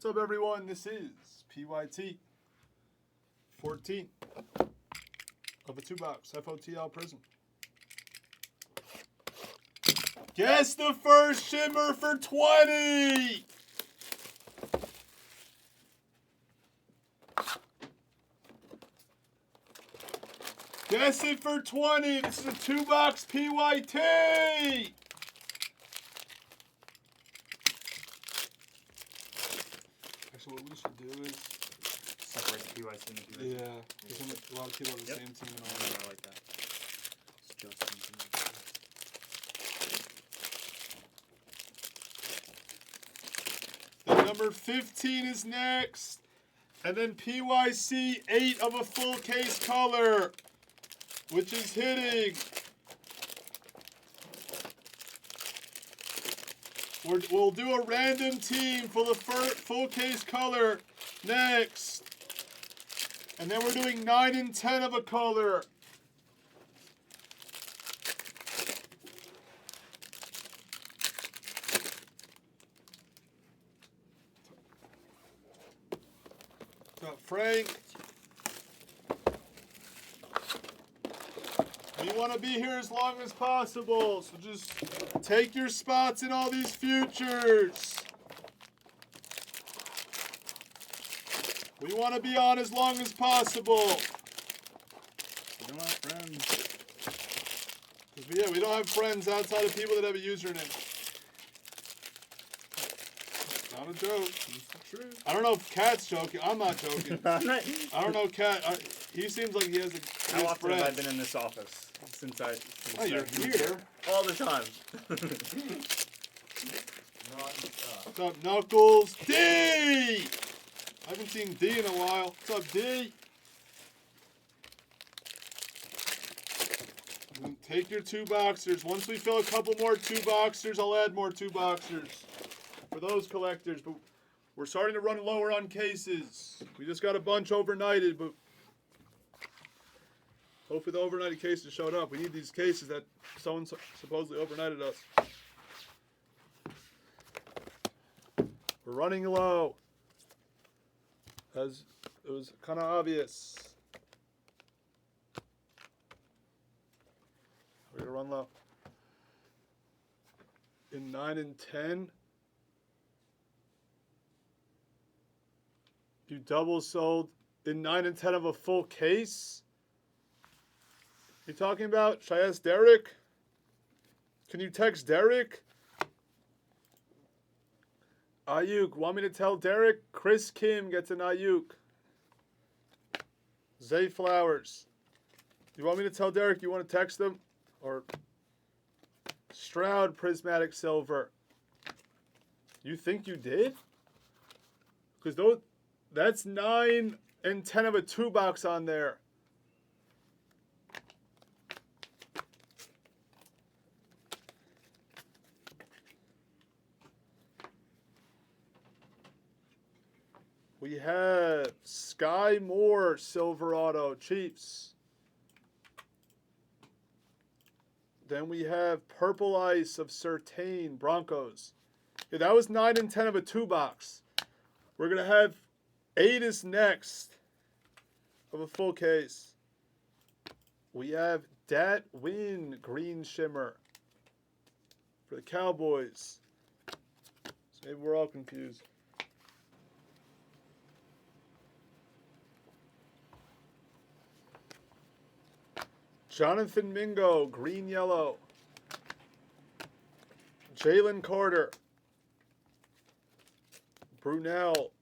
What's up, everyone? This is PYT 14 of a 2-box FOTL Prizm. Guess the first shimmer for 20! Guess it for 20. This is a 2-box PYT! Actually, what we should do is separate the PYT and the PYT. Yeah, because a lot of people have the same team and all that. I like that. Then number 15 is next. And then PYC 8 of a full case color, which is hitting. We'll do a random team for the full case color next. And then we're doing 9 and 10 of a color. Got Frank. We want to be here as long as possible, so just take your spots in all these futures. We want to be on as long as possible. We don't have friends. Yeah, we don't have friends outside of people that have a username. Not a joke. It's true. I don't know if Cat's joking. I'm not joking. I don't know Cat. He seems like he has a How often friends. have I been in this office since I? Oh, you're here. All the time. What's up, Knuckles? D! I haven't seen D in a while. What's up, D? And take your 2-boxers. Once we fill a couple more 2-boxers, I'll add more 2-boxers for those collectors. But we're starting to run lower on cases. We just got a bunch overnighted, but hopefully the overnighted cases showed up. We need these cases that someone supposedly overnighted us. We're running low. As it was kind of obvious. We're going to run low. In 9 and 10, you double sold in 9 and 10 of a full case. You talking about? Should I ask Derek? Can you text Derek? Ayuk, want me to tell Derek? Chris Kim gets an Ayuk. Zay Flowers. You want me to tell Derek you want to text him? Or Stroud Prismatic Silver. You think you did? Because that's 9 and 10 of a 2-box on there. We have Sky Moore, Silver Auto, Chiefs. Then we have Purple Ice of Certain, Broncos. Yeah, that was 9 and 10 of a 2-box. We're going to have 8 is next of a full case. We have Dat Win, Green Shimmer for the Cowboys. So maybe we're all confused. Jonathan Mingo, green yellow. Jalen Carter. Brunel.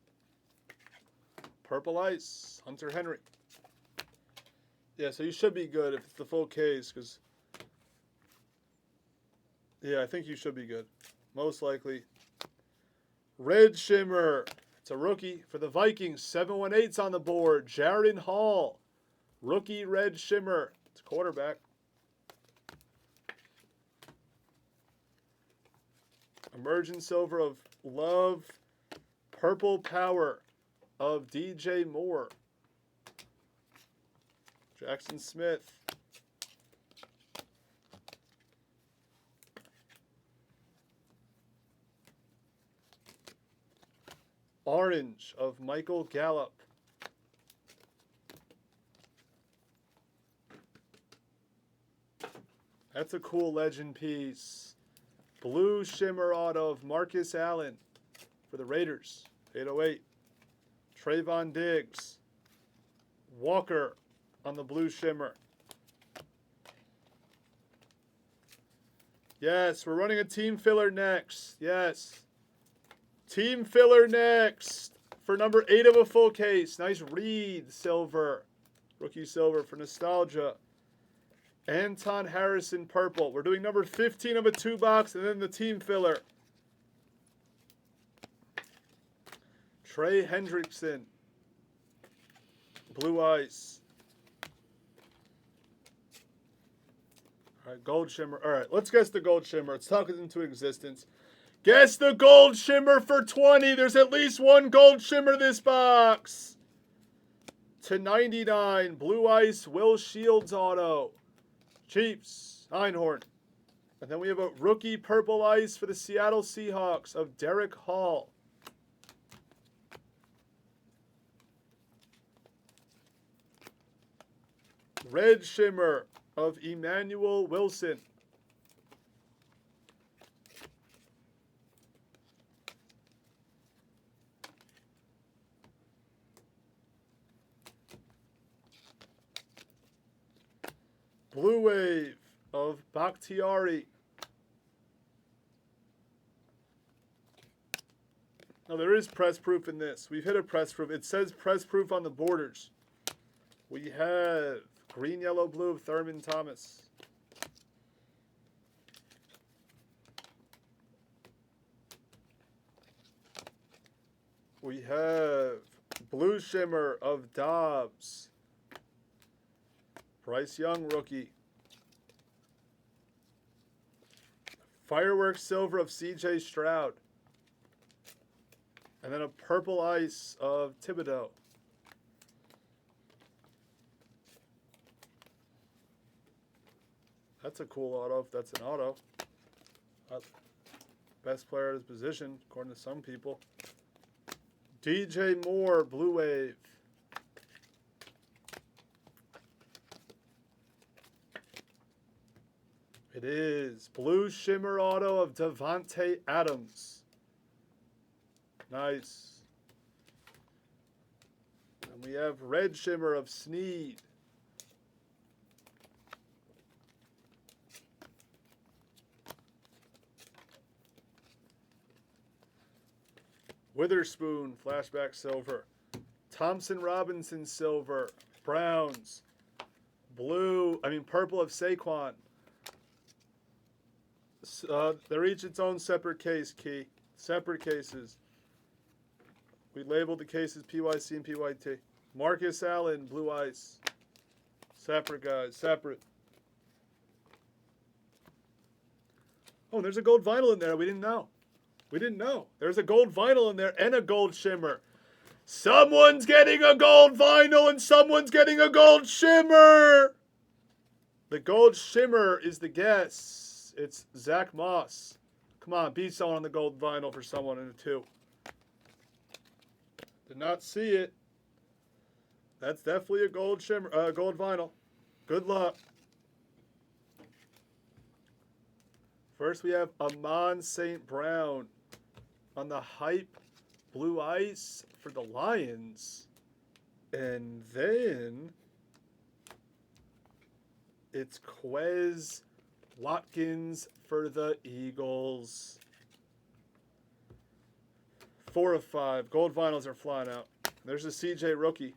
Purple Ice. Hunter Henry. Yeah, so you should be good if it's the full case, because yeah, I think you should be good. Most likely. Red Shimmer. It's a rookie for the Vikings. 718's on the board. Jaron Hall. Rookie Red Shimmer. It's quarterback. Emerging Silver of Love. Purple Power of DJ Moore. Jackson Smith. Orange of Michael Gallup. That's a cool legend piece. Blue Shimmer auto of Marcus Allen for the Raiders. 808. Trayvon Diggs. Walker on the Blue Shimmer. Yes, we're running a team filler next. Yes. Team filler next for number 8 of a full case. Nice Reed silver. Rookie silver for nostalgia. Anton Harrison purple. We're doing number 15 of a 2-box and then the team filler. Trey Hendrickson. Blue ice. All right, gold shimmer. All right, let's guess the gold shimmer. Let's talk it into existence. Guess the gold shimmer for 20. There's at least one gold shimmer this box. /99, blue ice, Will Shields auto. Chiefs, Einhorn. And then we have a rookie purple ice for the Seattle Seahawks of Derek Hall. Red shimmer of Emmanuel Wilson. Blue wave of Bakhtiari. Now there is press proof in this. We've hit a press proof. It says press proof on the borders. We have green, yellow, blue of Thurman Thomas. We have blue shimmer of Dobbs. Bryce Young rookie. Fireworks silver of CJ Stroud. And then a purple ice of Thibodeau. That's a cool auto if that's an auto. Best player at his position, according to some people. DJ Moore, blue wave. It is blue shimmer auto of Devontae Adams. Nice. And we have red shimmer of Snead. Witherspoon, flashback silver. Thompson Robinson silver. Browns. Purple of Saquon. They're each its own separate case, Key. Separate cases. We labeled the cases PYC and PYT. Marcus Allen, blue ice. Separate, guys. Separate. Oh, there's a gold vinyl in there. We didn't know. We didn't know. There's a gold vinyl in there and a gold shimmer. Someone's getting a gold vinyl and someone's getting a gold shimmer. The gold shimmer is the guess. It's Zach Moss. Come on, beat someone on the gold vinyl for someone in a 2. Did not see it. That's definitely a gold shimmer, gold vinyl. Good luck. First, we have Amon St. Brown on the hype blue ice for the Lions. And then it's Quez Watkins for the Eagles. 4 of 5. Gold vinyls are flying out. There's a CJ rookie.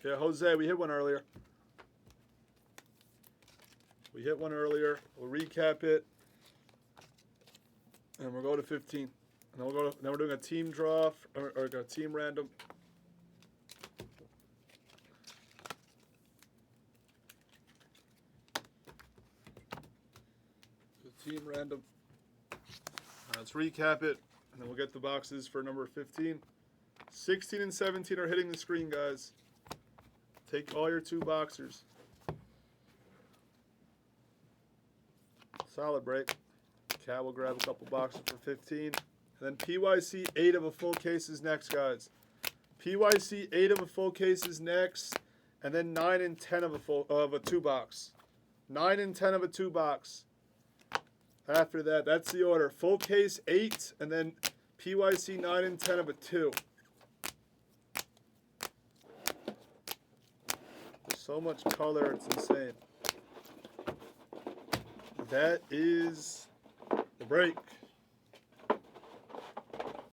Yeah, Jose, we hit one earlier. We'll recap it. And we'll go to 15. And then we're doing a team draw or a team random. Team random. Let's recap it, and then we'll get the boxes for number 15. 16 and 17 are hitting the screen, guys. Take all your 2 boxers. Solid break. Cat will grab a couple boxes for 15. And then PYC 8 of a full case is next, guys. PYC 8 of a full case is next. And then 9 and 10 of a 2 box. 9 and 10 of a 2 box. After that, that's the order. Full case 8, and then PYC 9 and 10 of a 2. There's so much color, it's insane. That is the break.